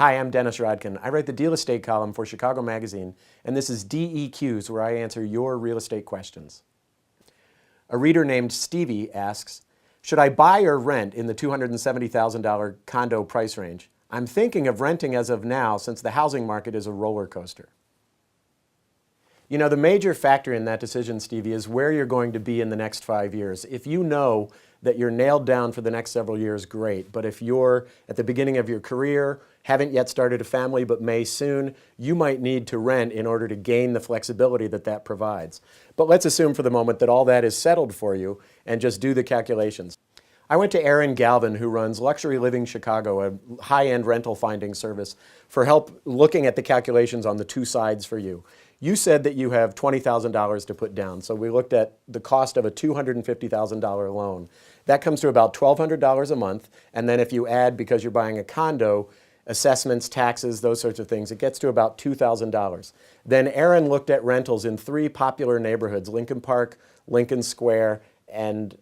Hi, I'm Dennis Rodkin. I write the Deal Estate column for Chicago Magazine, and this is DEQs, where I answer your real estate questions. A reader named Stevie asks, should I buy or rent in the $270,000 condo price range? I'm thinking of renting as of now since the housing market is a roller coaster. You know, the major factor in that decision, Stevie, is where you're going to be in the next 5 years. If you know that you're nailed down for the next several years, great. But if you're at the beginning of your career, haven't yet started a family but may soon, you might need to rent in order to gain the flexibility that that provides. But let's assume for the moment that all that is settled for you and just do the calculations. I went to Aaron Galvin, who runs Luxury Living Chicago, a high-end rental finding service, for help looking at the calculations on the two sides for you. You said that you have $20,000 to put down, so we looked at the cost of a $250,000 loan. That comes to about $1,200 a month, and then if you add, because you're buying a condo, assessments, taxes, those sorts of things, it gets to about $2,000. Then Aaron looked at rentals in 3 popular neighborhoods, Lincoln Park, Lincoln Square, and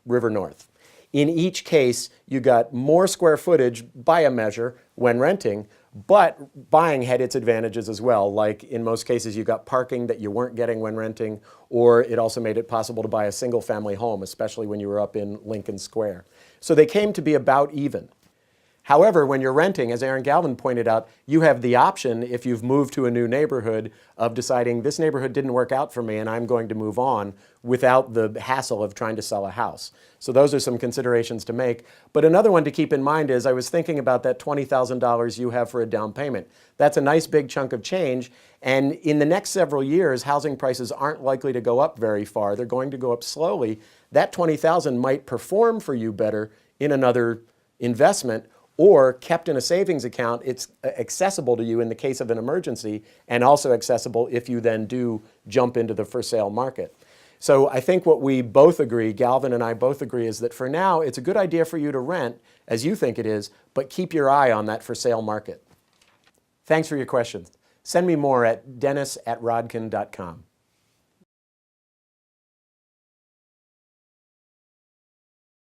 River North. In each case, you got more square footage by a measure when renting, but buying had its advantages as well. Like in most cases, you got parking that you weren't getting when renting, or it also made it possible to buy a single family home, especially when you were up in Lincoln Square. So they came to be about even. However, when you're renting, as Aaron Galvin pointed out, you have the option, if you've moved to a new neighborhood, of deciding this neighborhood didn't work out for me and I'm going to move on without the hassle of trying to sell a house. So those are some considerations to make. But another one to keep in mind is I was thinking about that $20,000 you have for a down payment. That's a nice big chunk of change. And in the next several years, housing prices aren't likely to go up very far. They're going to go up slowly. That $20,000 might perform for you better in another investment, or kept in a savings account. It's accessible to you in the case of an emergency, and also accessible if you then do jump into the for sale market. So I think what we both agree, Galvin and I both agree, is that for now it's a good idea for you to rent as you think it is, but keep your eye on that for sale market. Thanks for your questions. Send me more at dennis@rodkin.com.